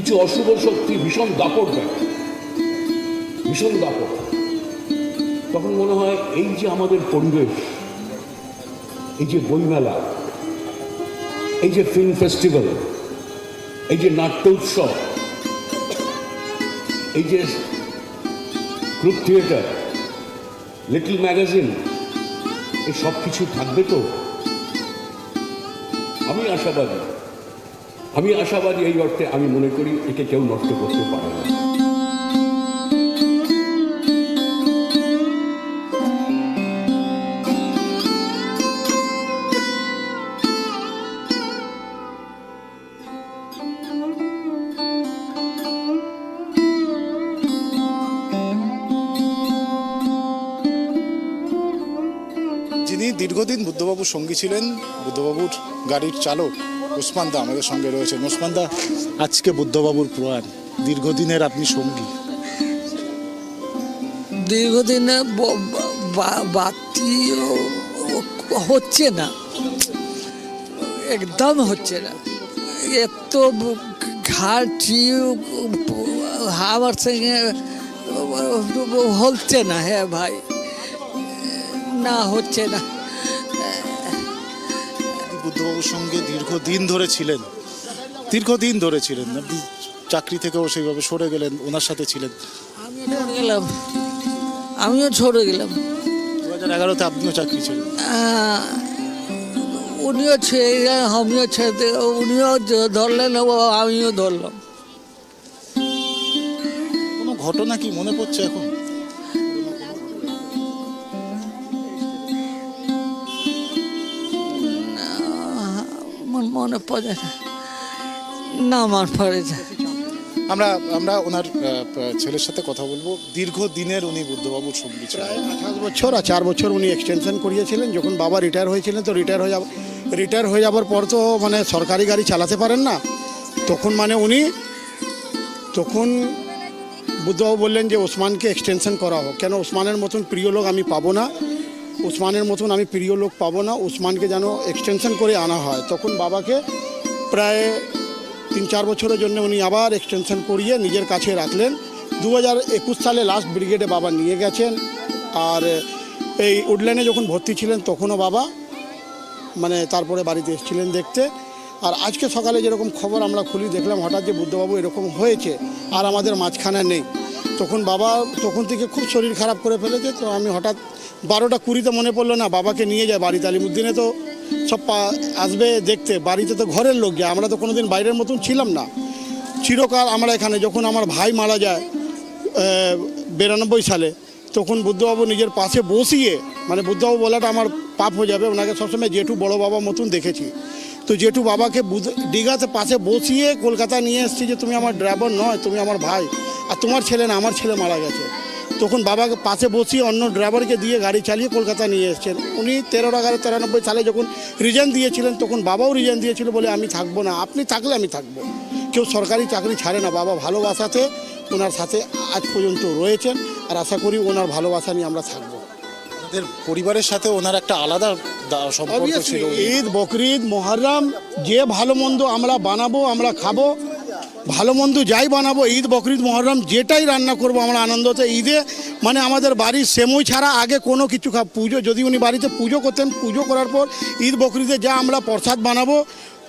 কিছু অশুভ শক্তি ভীষণ দাপট দেয়, ভীষণ দাপট। তখন মনে হয় এই যে আমাদের পরিবেশ, এই যে বইমেলা, এই যে ফিল্ম ফেস্টিভ্যাল, এই যে নাট্য উৎসব, এই যে গ্রুপ থিয়েটার, লিটল ম্যাগাজিন, এই সব কিছু থাকবে তো? আমি আশাবাদী এই অর্থে আমি মনে করি একে কেউ নষ্ট করতে পারে না। যিনি দীর্ঘদিন বুদ্ধবাবুর সঙ্গী ছিলেন, বুদ্ধবাবুর গাড়ির চালক ওসমান দা আমাদের সঙ্গে রয়েছেন। ওসমান দা, আজকে বুদ্ধবাবুর প্রয়াণ, দীর্ঘদিনের আপনি সঙ্গী, দীর্ঘদিনে বাতি হচ্ছে না, একদম হচ্ছে না। এত ঘাটি আমার সঙ্গে হচ্ছে না। হ্যাঁ ভাই, না হচ্ছে না। বুদ্ধবাবুর সঙ্গে দীর্ঘদিন ধরে ছিলেন, আপনি চাকরি থেকেও সেইভাবে সরে গেলেন, ওনার সাথে ছিলেন। আমিও সরে গেলাম 2011-তে আপনিও চাকরি ছিলেন। উনিও ছেড়ে গেলেন, আমিও ছেড়ে, উনিও ধরলেন, আমিও ধরলাম। কোনো ঘটনা কি মনে পড়ছে এখন? মনে পড়ে না, আমার পড়ে যায়। আমরা ওনার ছেলের সাথে কথা বলবো। দীর্ঘদিনের উনি বুদ্ধবাবুর সঙ্গী ছিলেন, 28 বছর আর 4 বছর উনি এক্সটেনশন করিয়েছিলেন। যখন বাবা রিটায়ার হয়েছিলেন, তো রিটায়ার হয়ে যাবার পর তো মানে সরকারি গাড়ি চালাতে পারেন না, তখন মানে উনি বুদ্ধবাবু বললেন যে ওসমানকে এক্সটেনশন করা হোক। কেন ওসমানের মতন প্রিয় লোক আমি পাবো না, ওসমানকে যেন এক্সটেনশন করে আনা হয়। তখন বাবাকে প্রায় 3-4 বছরের জন্য উনি আবার এক্সটেনশন করিয়ে নিজের কাছে রাখলেন। 2021 সালে লাস্ট ব্রিগেডে বাবা নিয়ে গেছেন। আর এই উডল্যান্ডে যখন ভর্তি ছিলেন তখনও বাবা মানে তারপরে বাড়িতে এসেছিলেন দেখতে। আর আজকে সকালে যেরকম খবর আমরা খুলি, দেখলাম হঠাৎ যে বুদ্ধবাবু এরকম হয়েছে আর আমাদের মাঝখানে নেই। তখন থেকে খুব শরীর খারাপ করে ফেলেছে। তো আমি হঠাৎ 12টা 20 মনে পড়লো না, বাবাকে নিয়ে যায় বাড়িতে। আলিমুদ্দিনে তো সব আসবে দেখতে, বাড়িতে তো ঘরের লোক যায়, আমরা তো কোনোদিন বাইরের মতন ছিলাম না। চিরকাল আমরা এখানে, যখন আমার ভাই মারা যায় 92 সালে, তখন বুদ্ধবাবু নিজের পাশে বসিয়ে, মানে বুদ্ধবাবু বলাটা আমার পাপ হয়ে যাবে, ওনাকে সবসময় জেঠু বড় বাবা মতন দেখেছি। তো জেঠু বাবাকে দীঘাতে পাশে বসিয়ে কলকাতা নিয়ে এসেছি যে তুমি আমার ড্রাইভার নয়, তুমি আমার ভাই, আর তোমার ছেলে না, আমার ছেলে মারা গেছে। তখন বাবাকে পাশে বসিয়ে অন্য ড্রাইভারকে দিয়ে গাড়ি চালিয়ে কলকাতা নিয়ে এসেছেন। উনি 13/11/93 সালে যখন রিজাইন দিয়েছিলেন, তখন বাবাও রিজাইন দিয়েছিল, বলে আমি থাকবো না, আপনি থাকলে আমি থাকবো। কেউ সরকারি চাকরি ছাড়ে না। বাবা ভালোবাসাতে ওনার সাথে আজ পর্যন্ত রয়েছেন, আর আশা করি ওনার ভালোবাসা নিয়ে আমরা থাকবো। আমাদের পরিবারের সাথে ওনার একটা আলাদা সম্পর্ক ছিল। ঈদ, বকরিদ, মহরম, যে ভালো মন্দ আমরা বানাবো, আমরা খাবো, ভালো মন্দ যাই বানাবো, ঈদ, বকরিদ, মহরম যেটাই রান্না করবো আমরা আনন্দতে। ঈদে মানে আমাদের বাড়ির সেমই ছাড়া আগে কোনো কিছু পুজো, যদি উনি বাড়িতে পুজো করতেন, পুজো করার পর ঈদ বকরিদে যা আমরা প্রসাদ বানাবো,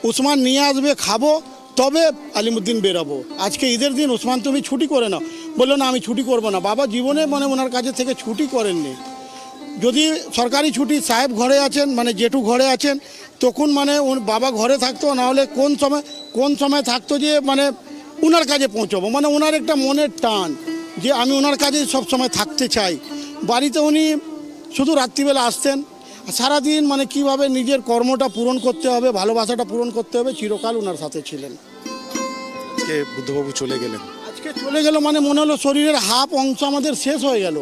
ওসমান নিয়ে আসবে, খাবো, তবে আলিমুদ্দিন বেরাবো। আজকে ঈদের দিন ওসমান তুমি ছুটি করে নাও, বললো না আমি ছুটি করবো না। বাবা জীবনে মানে ওনার কাছে থেকে ছুটি করেননি। যদি সরকারি ছুটি, সাহেব ঘরে আছেন, মানে জেঠু ঘরে আছেন, তখন মানে বাবা ঘরে থাকতো, নাহলে কোন সময় থাকতো যে মানে ওনার কাজে পৌঁছবো, মানে ওনার একটা মনের টান যে আমি ওনার কাজে সবসময় থাকতে চাই। বাড়িতে উনি শুধু রাত্রিবেলা আসতেন, সারাদিন মানে কিভাবে নিজের কর্মটা পূরণ করতে হবে, ভালোবাসাটা পূরণ করতে হবে, চিরকাল ওনার সাথে ছিলেন। আজকে বুদ্ধবাবু চলে গেলেন, মানে মনে হলো শরীরের হাফ অংশ আমাদের শেষ হয়ে গেল।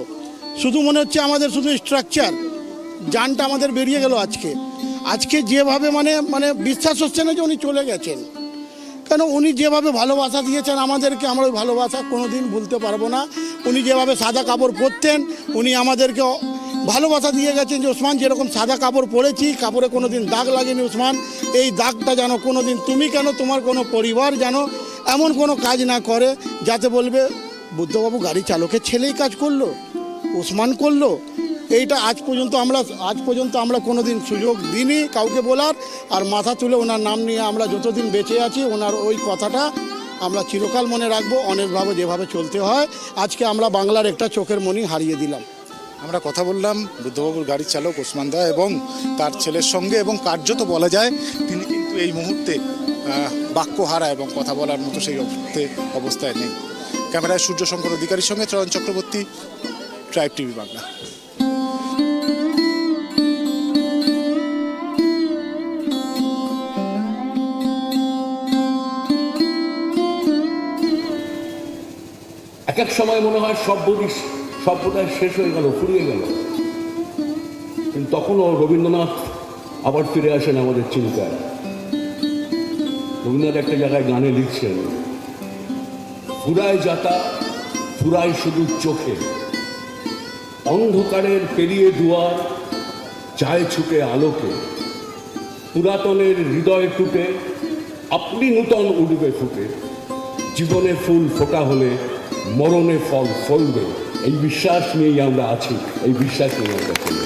শুধু মনে হচ্ছে আমাদের শুধু স্ট্রাকচার, জানটা আমাদের বেরিয়ে গেল আজকে যেভাবে মানে বিশ্বাস হচ্ছে না যে উনি চলে গেছেন। কেন উনি যেভাবে ভালোবাসা দিয়েছেন আমাদেরকে, আমরা ওই ভালোবাসা কোনো দিন ভুলতে পারবো না। উনি যেভাবে সাদা কাপড় পরতেন, উনি আমাদেরকে ভালোবাসা দিয়ে গেছেন যে ওসমান যেরকম সাদা কাপড় পরেছি, কাপড়ে কোনো দিন দাগ লাগেনি ওসমান, এই দাগটা যেন কোনো দিন তুমি কেন, তোমার কোনো পরিবার যেন এমন কোনো কাজ না করে যাতে বলবে বুদ্ধবাবু গাড়ি চালকের ছেলেই কাজ করলো, ওসমান করলো। এইটা আজ পর্যন্ত আমরা কোনোদিন সুযোগ দিইনি কাউকে বলার। আর মাথা তুলে ওনার নাম নিয়ে আমরা যতদিন বেঁচে আছি ওনার ওই কথাটা আমরা চিরকাল মনে রাখবো। অনেকভাবে যেভাবে চলতে হয়, আজকে আমরা বাংলার একটা চোখের মণি হারিয়ে দিলাম। আমরা কথা বললাম বুদ্ধবাবুর গাড়ির চালক ওসমান দা এবং তার ছেলের সঙ্গে, এবং কার্যত বলা যায় তিনি কিন্তু এই মুহূর্তে বাক্যহারা এবং কথা বলার মতো সেই অবস্থায় নেই। ক্যামেরায় সূর্যশঙ্কর অধিকারীর সঙ্গে চয়ন চক্রবর্তী, ট্রাইব টিভি বাংলা। এক এক সময় মনে হয় সভ্যতায় শেষ হয়ে গেল, ফুরিয়ে গেল, কিন্তু তখনও রবীন্দ্রনাথ আবার ফিরে আসেন আমাদের চিন্তায়। রবীন্দ্রনাথ একটা জায়গায় গানে লিখছেন, ফুরায় যাতা ফুরায় শুধু চোখে, অন্ধকারের পেরিয়ে দুয়ার চায় ছুটে আলোকে, পুরাতনের হৃদয় টুটে আপনি নূতন উঠবে ফুটে, জীবনে ফুল ফোটা হলে মরণে ফল ফলবে। এই বিশ্বাস নিয়েই আমরা আছি, এই বিশ্বাস নিয়ে আমরা চলি।